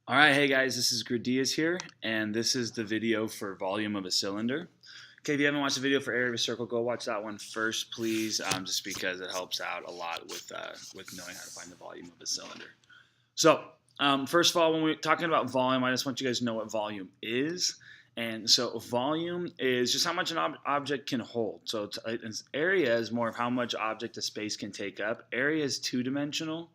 All right, hey guys, this is Gradius here, and this is the video for volume of a cylinder. Okay, if you haven't watched the video for area of a circle, go watch that one first, please, just because it helps out a lot with knowing how to find the volume of a cylinder. So, first of all, when we're talking about volume, I just want you guys to know what volume is. And so, volume is just how much an object can hold. So, area is more of how much object a space can take up. Area is two-dimensional.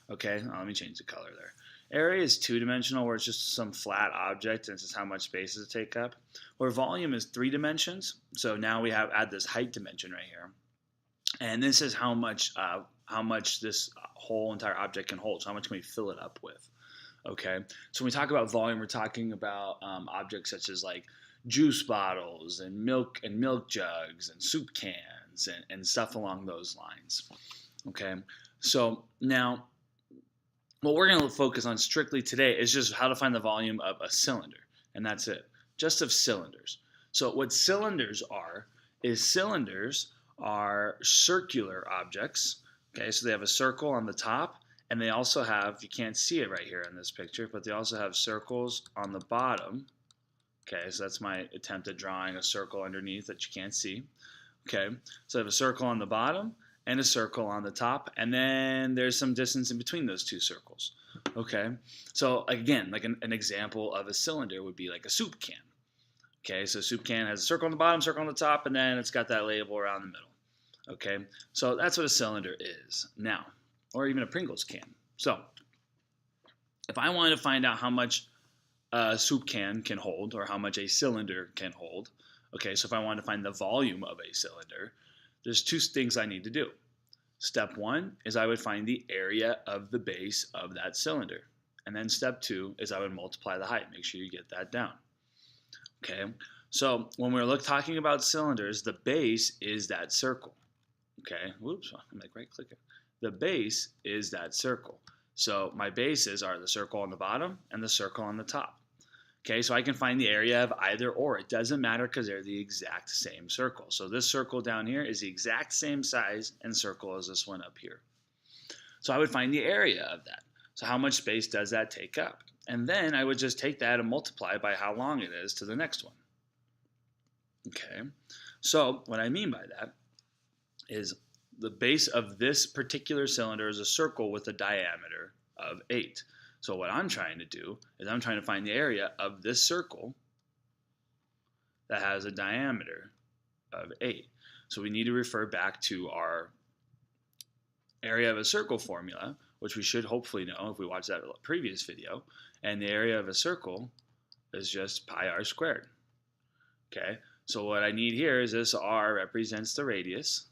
Okay, let me change the color there. Area is two-dimensional, where it's just some flat object, and it's just how much space does it take up. Where volume is three dimensions. So now we add this height dimension right here, and this is how much this whole entire object can hold. So how much can we fill it up with? Okay, so when we talk about volume, we're talking about objects such as like juice bottles and milk jugs and soup cans and stuff along those lines. Okay, so now what we're going to focus on strictly today is just how to find the volume of a cylinder, and that's it, just of cylinders. So what cylinders are circular objects. Okay, so they have a circle on the top, and they also have, you can't see it right here in this picture, but they also have circles on the bottom. Okay, so that's my attempt at drawing a circle underneath that you can't see. Okay, so I have a circle on the bottom and a circle on the top, and then there's some distance in between those two circles. Okay, so again, like an example of a cylinder would be like a soup can. Okay, so a soup can has a circle on the bottom, circle on the top, and then it's got that label around the middle. Okay, so that's what a cylinder is now, or even a Pringles can. So if I wanted to find out how much a soup can hold, or how much a cylinder can hold, okay, so if I wanted to find the volume of a cylinder, there's two things I need to do. Step one is I would find the area of the base of that cylinder. And then step two is I would multiply the height. Make sure you get that down. Okay, so when we're talking about cylinders, the base is that circle. Okay, whoops, I'm like right clicking. The base is that circle. So my bases are the circle on the bottom and the circle on the top. Okay, so I can find the area of either or. It doesn't matter because they're the exact same circle. So this circle down here is the exact same size and circle as this one up here. So I would find the area of that. So how much space does that take up? And then I would just take that and multiply by how long it is to the next one. Okay, so what I mean by that is the base of this particular cylinder is a circle with a diameter of 8. So what I'm trying to do is I'm trying to find the area of this circle that has a diameter of 8. So we need to refer back to our area of a circle formula, which we should hopefully know if we watched that previous video. And the area of a circle is just pi r squared. Okay, so what I need here is this r represents the radius.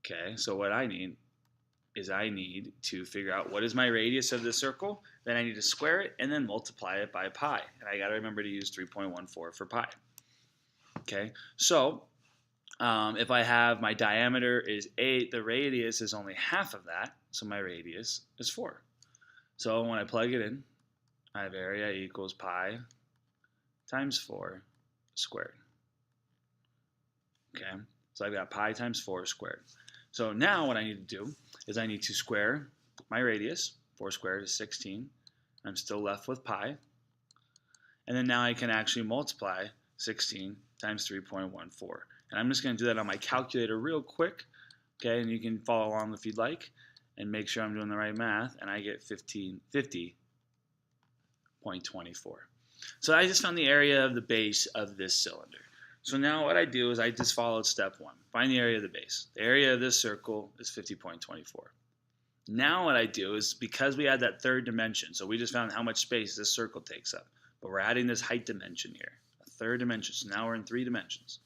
Okay, so what I need is I need to figure out what is my radius of the circle, then I need to square it and then multiply it by pi. And I got to remember to use 3.14 for pi. Okay, so if I have my diameter is 8, the radius is only half of that, so my radius is 4. So when I plug it in, I have area equals pi times 4 squared. Okay, so I've got pi times 4 squared. So now what I need to do is I need to square my radius. 4 squared is 16. I'm still left with pi. And then now I can actually multiply 16 times 3.14. And I'm just going to do that on my calculator real quick. Okay, and you can follow along if you'd like and make sure I'm doing the right math. And I get 50.24. So I just found the area of the base of this cylinder. So now what I do is I just followed step one. Find the area of the base. The area of this circle is 50.24. Now what I do is, because we add that third dimension, so we just found how much space this circle takes up, but we're adding this height dimension here, a third dimension. So now we're in 3 dimensions.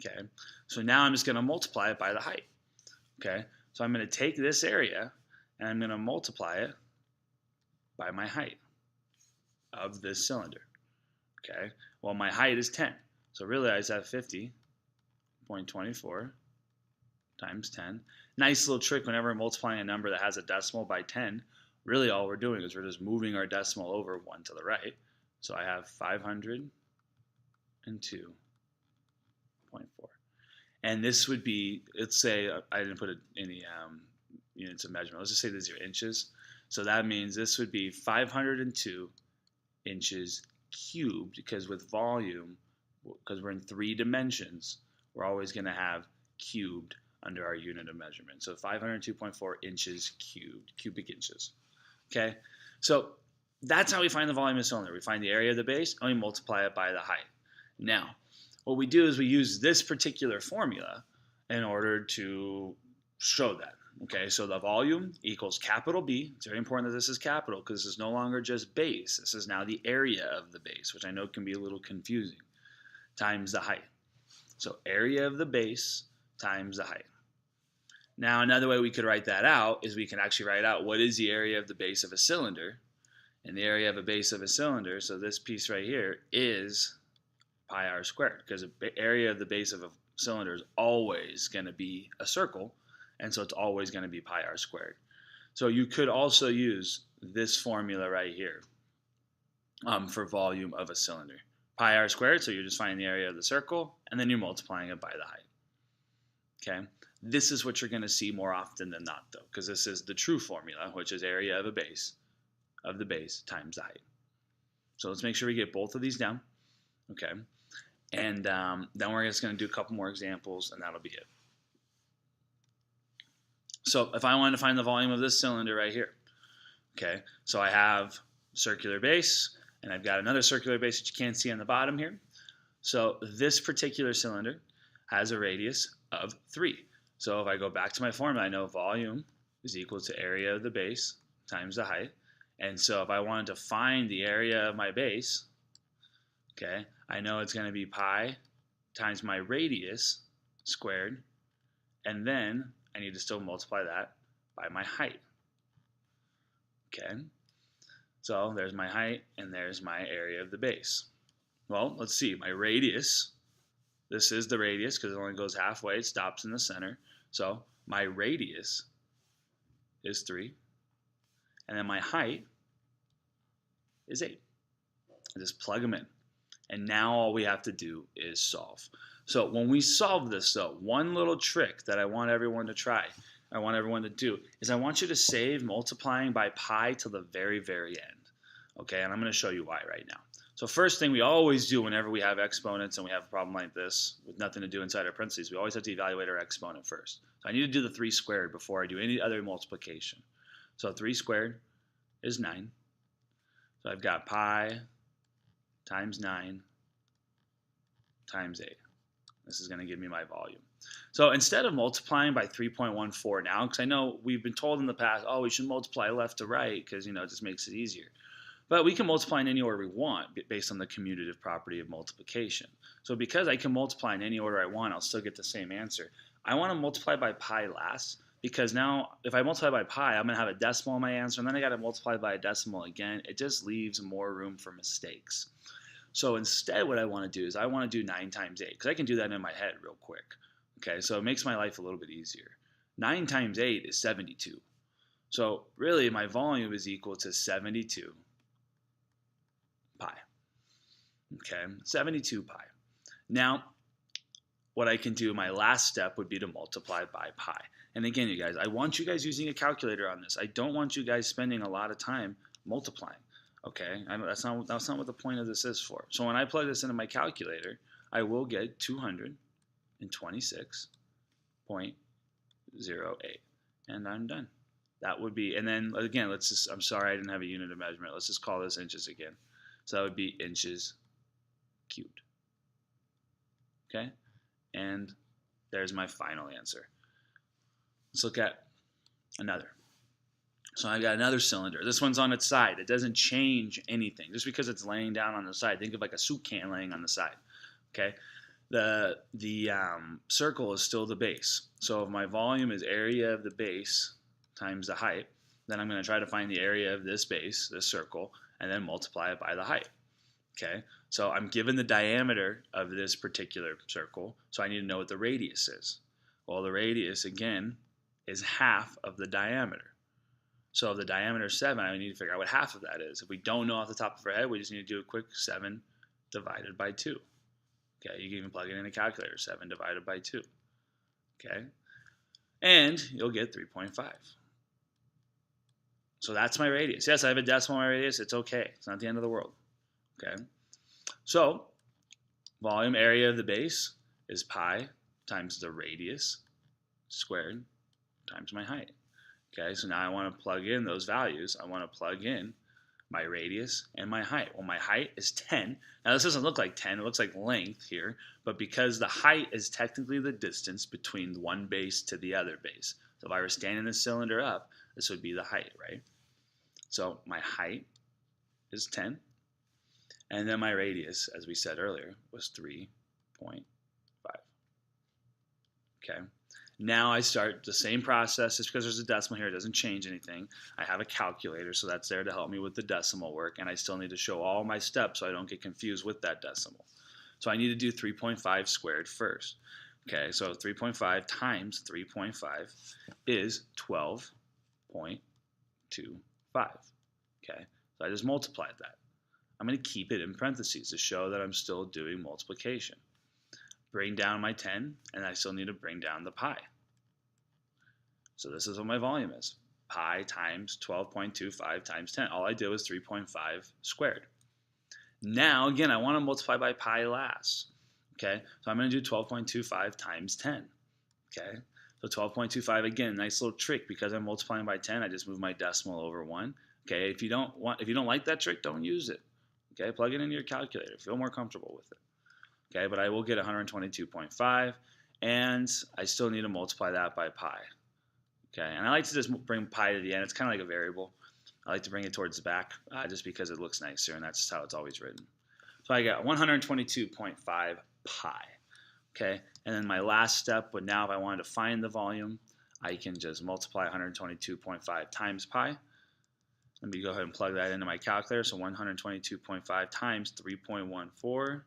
Okay, so now I'm just going to multiply it by the height. Okay, so I'm going to take this area and I'm going to multiply it by my height of this cylinder. Okay, well, my height is 10. So really I just have 50.24 times 10. Nice little trick whenever we're multiplying a number that has a decimal by 10. Really all we're doing is we're just moving our decimal over one to the right. So I have 502.4. And this would be, let's say, I didn't put any units of measurement. Let's just say these are inches. So that means this would be 502 inches cubed, because with volume, because we're in 3 dimensions, we're always going to have cubed under our unit of measurement. So 502.4 inches cubed, cubic inches. Okay, so that's how we find the volume of the cylinder. We find the area of the base and we multiply it by the height. Now, what we do is we use this particular formula in order to show that. Okay, so the volume equals capital B. It's very important that this is capital because this is no longer just base. This is now the area of the base, which I know can be a little confusing, times the height. So area of the base times the height. Now, another way we could write that out is we can actually write out what is the area of the base of a cylinder. And the area of a base of a cylinder, so this piece right here, is pi r squared, because the area of the base of a cylinder is always going to be a circle, and so it's always going to be pi r squared. So you could also use this formula right here for volume of a cylinder. Pi r squared, so you're just finding the area of the circle, and then you're multiplying it by the height. Okay, this is what you're going to see more often than not, though, because this is the true formula, which is area of a base of the base times the height. So let's make sure we get both of these down. Okay, and then we're just going to do a couple more examples, and that'll be it. So if I wanted to find the volume of this cylinder right here, okay, so I have circular base, and I've got another circular base that you can't see on the bottom here. So this particular cylinder has a radius of 3. So if I go back to my formula, I know volume is equal to area of the base times the height. And so if I wanted to find the area of my base, okay, I know it's going to be pi times my radius squared, and then I need to still multiply that by my height. Okay, so there's my height, and there's my area of the base. Well, let's see, my radius, this is the radius because it only goes halfway, it stops in the center. So my radius is 3, and then my height is 8. I just plug them in. And now all we have to do is solve. So when we solve this, though, one little trick that I want everyone to try, I want everyone to do, is I want you to save multiplying by pi till the very, very end. Okay, and I'm going to show you why right now. So first thing we always do whenever we have exponents and we have a problem like this with nothing to do inside our parentheses, we always have to evaluate our exponent first. So I need to do the 3 squared before I do any other multiplication. So 3 squared is 9. So I've got pi times 9 times 8. This is going to give me my volume. So instead of multiplying by 3.14 now, because I know we've been told in the past, oh, we should multiply left to right because, you know, it just makes it easier. But we can multiply in any order we want based on the commutative property of multiplication. So because I can multiply in any order I want, I'll still get the same answer. I want to multiply by pi last, because now if I multiply by pi, I'm going to have a decimal in my answer, and then I got to multiply by a decimal again. It just leaves more room for mistakes. So instead what I want to do is I want to do 9 times 8, because I can do that in my head real quick. Okay, so it makes my life a little bit easier. 9 times 8 is 72. So really my volume is equal to 72 pi. Okay, 72 pi. Now, what I can do, my last step would be to multiply by pi. And again, you guys, I want you guys using a calculator on this. I don't want you guys spending a lot of time multiplying. Okay, I know that's not what the point of this is for. So when I plug this into my calculator, I will get 226.08, and I'm done. That would be, and then again, let's just, I'm sorry I didn't have a unit of measurement. Let's just call this inches again. So that would be inches cubed. Okay, and there's my final answer. Let's look at another. So I've got another cylinder. This one's on its side. It doesn't change anything. Just because it's laying down on the side, think of like a soup can laying on the side. Okay, the circle is still the base. So if my volume is area of the base times the height, then I'm going to try to find the area of this base, this circle, and then multiply it by the height. Okay, so I'm given the diameter of this particular circle, so I need to know what the radius is. Well, the radius, again, is half of the diameter. So if the diameter is 7, I need to figure out what half of that is. If we don't know off the top of our head, we just need to do a quick 7 divided by 2. Okay, you can even plug it in a calculator, 7 divided by 2. Okay, and you'll get 3.5. So that's my radius. Yes, I have a decimal in my radius. It's okay. It's not the end of the world. Okay. So volume area of the base is pi times the radius squared times my height. Okay, so now I want to plug in those values. I want to plug in my radius and my height. Well, my height is 10. Now this doesn't look like 10, it looks like length here, but because the height is technically the distance between one base to the other base. So if I were standing the cylinder up, this would be the height, right? So my height is 10, and then my radius, as we said earlier, was 3.5. Okay. Now I start the same process. Just because there's a decimal here, it doesn't change anything. I have a calculator, so that's there to help me with the decimal work, and I still need to show all my steps so I don't get confused with that decimal. So I need to do 3.5 squared first. Okay, so 3.5 times 3.5 is 12.25. Okay, so I just multiplied that. I'm going to keep it in parentheses to show that I'm still doing multiplication. Bring down my 10, and I still need to bring down the pi. So this is what my volume is. Pi times 12.25 times 10. All I did was 3.5 squared. Now, again, I want to multiply by pi last. Okay, so I'm going to do 12.25 times 10. Okay, so 12.25, again, nice little trick. Because I'm multiplying by 10, I just move my decimal over 1. Okay, if you don't like that trick, don't use it. Okay, plug it into your calculator. Feel more comfortable with it. Okay, but I will get 122.5, and I still need to multiply that by pi. Okay, and I like to just bring pi to the end. It's kind of like a variable. I like to bring it towards the back just because it looks nicer, and that's just how it's always written. So I got 122.5 pi. Okay, and then my last step would now, if I wanted to find the volume, I can just multiply 122.5 times pi. Let me go ahead and plug that into my calculator. So 122.5 times 3.14.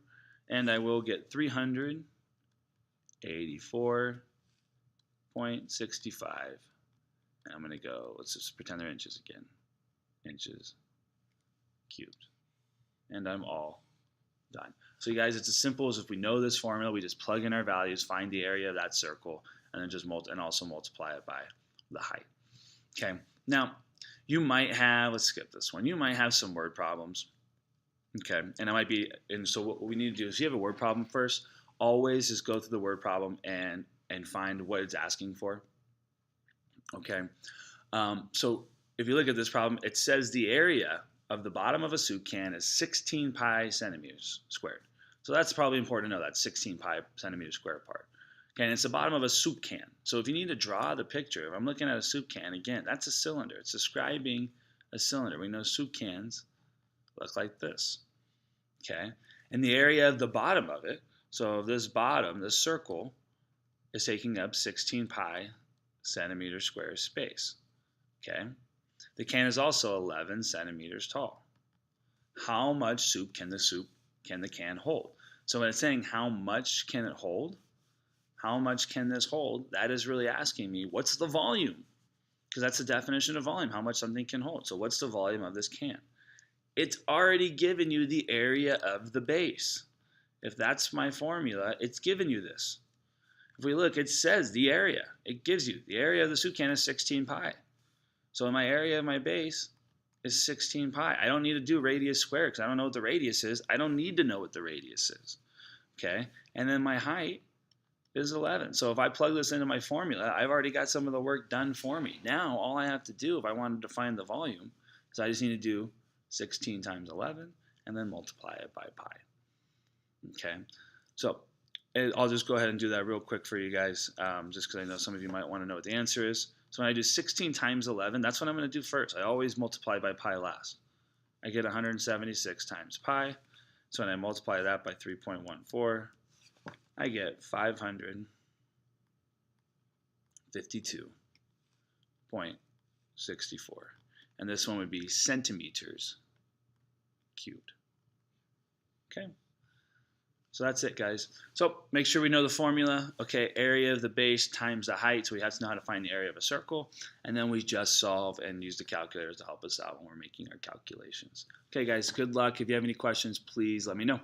And I will get 384.65. And I'm going to go, let's just pretend they're inches again. Inches cubed. And I'm all done. So you guys, it's as simple as if we know this formula, we just plug in our values, find the area of that circle, and then just also multiply it by the height. Okay, now you might have, let's skip this one, you might have some word problems. Okay, and it might be, and so what we need to do is, if you have a word problem first, always just go through the word problem and find what it's asking for. Okay, so if you look at this problem, it says the area of the bottom of a soup can is 16 pi centimeters squared. So that's probably important to know, that 16 pi centimeters squared part. Okay, and it's the bottom of a soup can. So if you need to draw the picture, if I'm looking at a soup can, again, that's a cylinder. It's describing a cylinder. We know soup cans look like this. Okay, and the area of the bottom of it, so this bottom, this circle, is taking up 16 pi centimeter square space. Okay, the can is also 11 centimeters tall. How much soup can the can hold? So when it's saying how much can it hold, how much can this hold, that is really asking me, what's the volume? Because that's the definition of volume, how much something can hold. So what's the volume of this can? It's already given you the area of the base. If that's my formula, it's given you this. If we look, it says the area. It gives you the area of the soup can is 16 pi. So my area of my base is 16 pi. I don't need to do radius squared because I don't know what the radius is. I don't need to know what the radius is. Okay, and then my height is 11. So if I plug this into my formula, I've already got some of the work done for me. Now all I have to do, if I wanted to find the volume, is I just need to do 16 times 11 and then multiply it by pi. Okay, so I'll just go ahead and do that real quick for you guys, just because I know some of you might want to know what the answer is. So when I do 16 times 11, that's what I'm going to do first. I always multiply by pi last. I get 176 times pi. So when I multiply that by 3.14, I get 552.64. And this one would be centimeters cubed. Okay. So that's it, guys. So make sure we know the formula. Okay, area of the base times the height. So we have to know how to find the area of a circle. And then we just solve and use the calculators to help us out when we're making our calculations. Okay, guys, good luck. If you have any questions, please let me know.